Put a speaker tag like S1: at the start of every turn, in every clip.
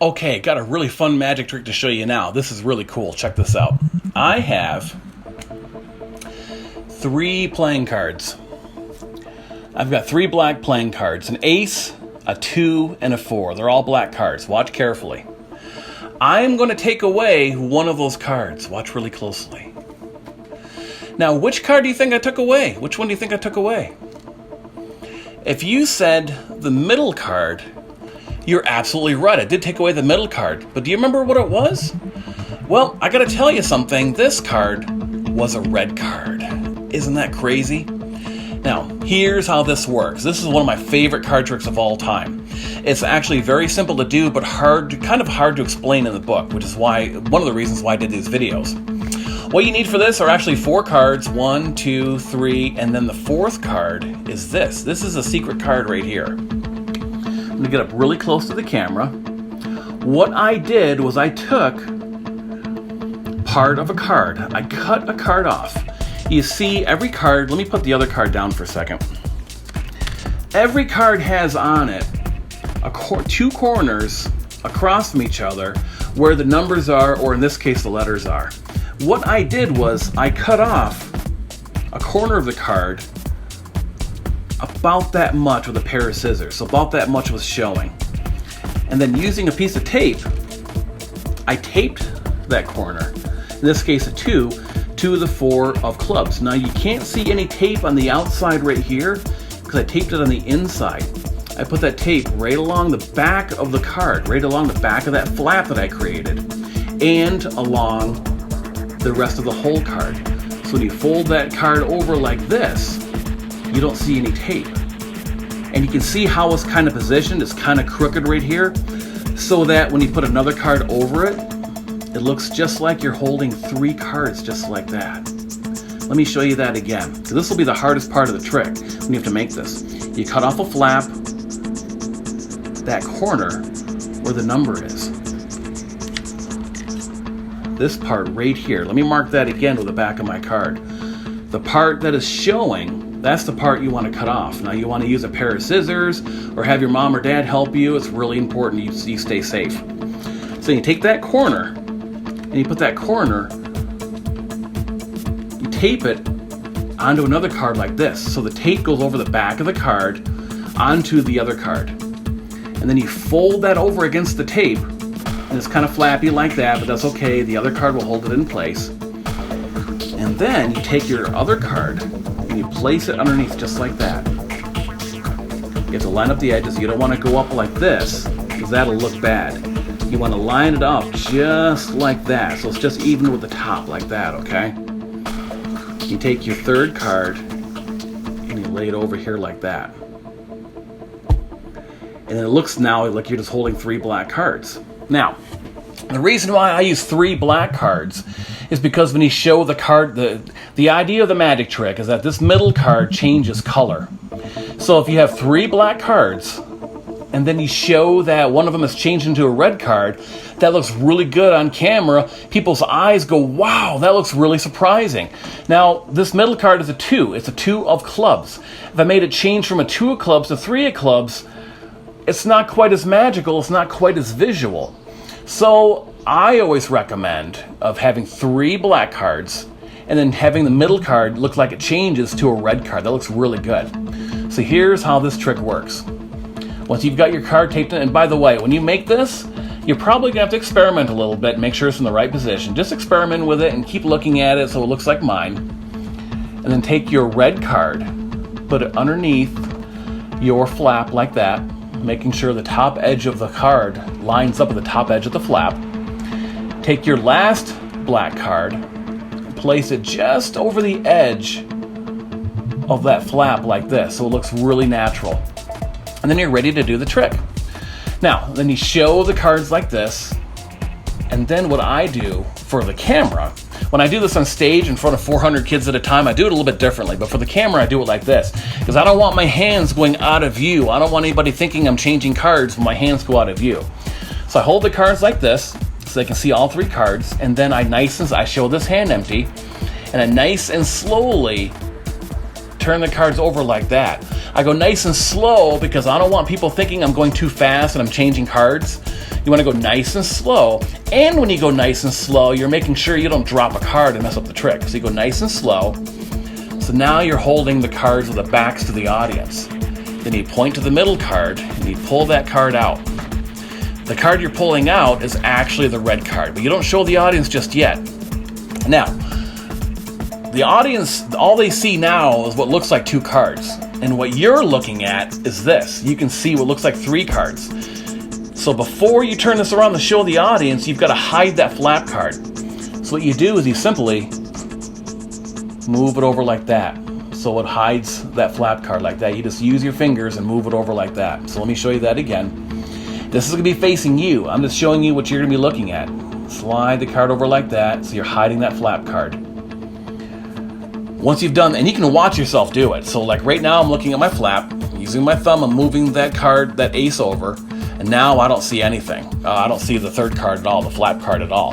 S1: Okay, got a really fun magic trick to show you now. This is really cool. Check this out. I have 3 playing cards. I've got 3 black playing cards. An ace, a 2, and a 4. They're all black cards. Watch carefully. I'm going to take away one of those cards. Watch really closely. Now, which card do you think I took away? Which one do you think I took away? If you said the middle card, you're absolutely right. I did take away the middle card. But do you remember what it was? Well, I gotta tell you something. This card was a red card. Isn't that crazy? Now, here's how this works. This is one of my favorite card tricks of all time. It's actually very simple to do, but kind of hard to explain in the book, which is why one of the reasons why I did these videos. What you need for this are actually 4 cards, 1, 2, 3, and then the 4th card is this. This is a secret card right here. I'm gonna get up really close to the camera. What I did was I took part of a card. I cut a card off. You see every card, let me put the other card down for a second. Every card has on it 2 corners across from each other where the numbers are, or in this case the letters are. What I did was I cut off a corner of the card about that much with a pair of scissors. So about that much was showing. And then using a piece of tape, I taped that corner. In this case a 2 to the 4 of clubs. Now you can't see any tape on the outside right here because I taped it on the inside. I put that tape right along the back of the card, right along the back of that flap that I created, and along the rest of the whole card. So when you fold that card over like this, you don't see any tape. And you can see how it's kind of positioned. It's kind of crooked right here, so that when you put another card over it, it looks just like you're holding 3 cards just like that. Let me show you that again. So this will be the hardest part of the trick when you have to make this. You cut off a flap, that corner where the number is. This part right here. Let me mark that again with the back of my card. The part that is showing, that's the part you want to cut off. Now you want to use a pair of scissors or have your mom or dad help you. It's really important you stay safe. So you take that corner and you put that corner, you tape it onto another card like this. So the tape goes over the back of the card onto the other card. And then you fold that over against the tape. And it's kind of flappy like that, but that's okay. The other card will hold it in place. And then you take your other card and you place it underneath just like that. You have to line up the edges. You don't want to go up like this because that'll look bad. You want to line it up just like that. So it's just even with the top like that, okay? You take your 3rd card and you lay it over here like that. And it looks now like you're just holding 3 black cards. Now, the reason why I use 3 black cards is because when you show the card, the idea of the magic trick is that this middle card changes color. So if you have 3 black cards, and then you show that one of them has changed into a red card, that looks really good on camera. People's eyes go, wow, that looks really surprising. Now, this middle card is a 2. It's a 2 of clubs. If I made it change from a 2 of clubs to 3 of clubs, it's not quite as magical, it's not quite as visual. So I always recommend of having 3 black cards and then having the middle card look like it changes to a red card. That looks really good. So here's how this trick works. Once you've got your card taped in, and by the way, when you make this, you're probably gonna have to experiment a little bit, make sure it's in the right position. Just experiment with it and keep looking at it so it looks like mine. And then take your red card, put it underneath your flap like that, making sure the top edge of the card lines up with the top edge of the flap. Take your last black card, place it just over the edge of that flap like this, so it looks really natural. And then you're ready to do the trick. Now, then you show the cards like this, and then what I do for the camera, when I do this on stage in front of 400 kids at a time, I do it a little bit differently, but for the camera I do it like this, because I don't want my hands going out of view. I don't want anybody thinking I'm changing cards when my hands go out of view. So I hold the cards like this, so they can see all 3 cards, and then I show this hand empty, and I nice and slowly turn the cards over like that. I go nice and slow because I don't want people thinking I'm going too fast and I'm changing cards. You want to go nice and slow, and when you go nice and slow, you're making sure you don't drop a card and mess up the trick. So you go nice and slow. So now you're holding the cards with the backs to the audience. Then you point to the middle card, and you pull that card out. The card you're pulling out is actually the red card, but you don't show the audience just yet. Now, the audience, all they see now is what looks like 2 cards. And what you're looking at is this. You can see what looks like 3 cards. So before you turn this around to show the audience, you've got to hide that flap card. So what you do is you simply move it over like that. So it hides that flap card like that. You just use your fingers and move it over like that. So let me show you that again. This is going to be facing you. I'm just showing you what you're going to be looking at. Slide the card over like that, so you're hiding that flap card. Once you've done, and you can watch yourself do it. So like right now I'm looking at my flap, using my thumb, I'm moving that card, that ace over, and now I don't see anything. I don't see the 3rd card at all, the flap card at all.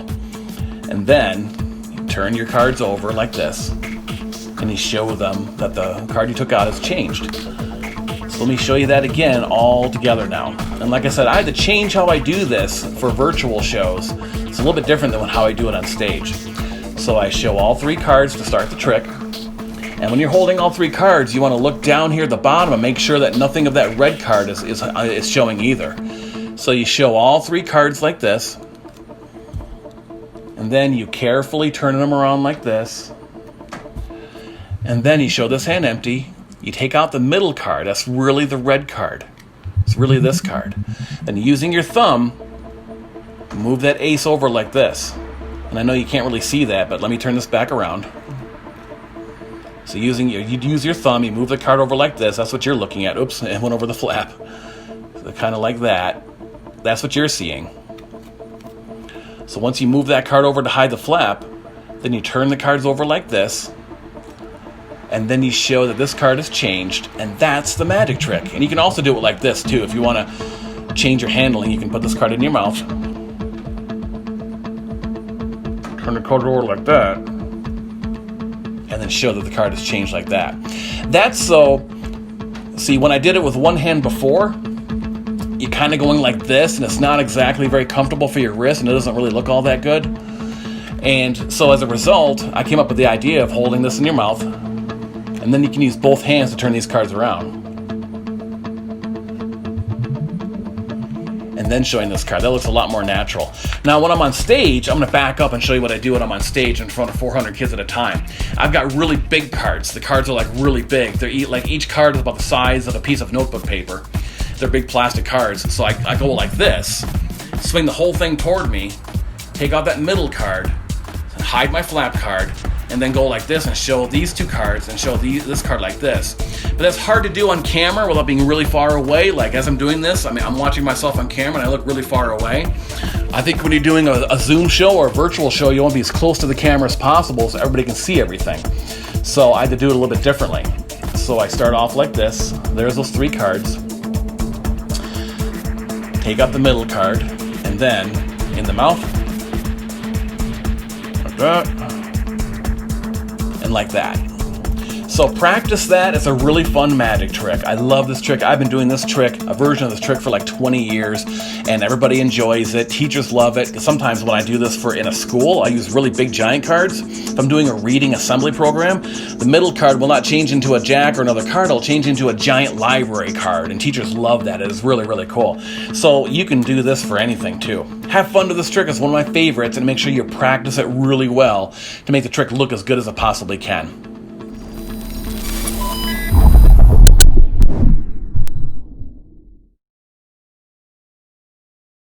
S1: And then you turn your cards over like this, and you show them that the card you took out has changed. So let me show you that again all together now. And like I said, I had to change how I do this for virtual shows. It's a little bit different than how I do it on stage. So I show all 3 cards to start the trick. And when you're holding all 3 cards, you want to look down here at the bottom and make sure that nothing of that red card is showing either. So you show all 3 cards like this. And then you carefully turn them around like this. And then you show this hand empty. You take out the middle card. That's really the red card. It's really this card. Then using your thumb, move that ace over like this. And I know you can't really see that, but let me turn this back around. So you use your thumb, you move the card over like this. That's what you're looking at. Oops, it went over the flap. So kind of like that. That's what you're seeing. So once you move that card over to hide the flap, then you turn the cards over like this. And then you show that this card has changed, and that's the magic trick. And you can also do it like this too. If you want to change your handling, you can put this card in your mouth, turn the card over like that, and then show that the card has changed like that. That's so, see, when I did it with one hand before, you're kind of going like this, and it's not exactly very comfortable for your wrist, and it doesn't really look all that good. And so as a result, I came up with the idea of holding this in your mouth, and then you can use both hands to turn these cards around. And then showing this card. That looks a lot more natural. Now when I'm on stage, I'm going to back up and show you what I do when I'm on stage in front of 400 kids at a time. I've got really big cards. The cards are like really big. They're like each card is about the size of a piece of notebook paper. They're big plastic cards. So I go like this, swing the whole thing toward me, take out that middle card, and hide my flap card, and then go like this and show these 2 cards and show this card like this. But that's hard to do on camera without being really far away. Like as I'm doing this, I mean, I'm watching myself on camera and I look really far away. I think when you're doing a Zoom show or a virtual show, you want to be as close to the camera as possible so everybody can see everything. So I had to do it a little bit differently. So I start off like this. There's those 3 cards. Take out the middle card, and then in the mouth, like that. And like that. So practice that. It's a really fun magic trick. I love this trick. I've been doing this trick, a version of this trick, for like 20 years, and everybody enjoys it. Teachers love it. Sometimes when I do this in a school, I use really big giant cards. If I'm doing a reading assembly program, the middle card will not change into a jack or another card. It'll change into a giant library card, and teachers love that. It is really, really cool. So you can do this for anything too. Have fun with this trick. It's one of my favorites, and make sure you practice it really well to make the trick look as good as it possibly can.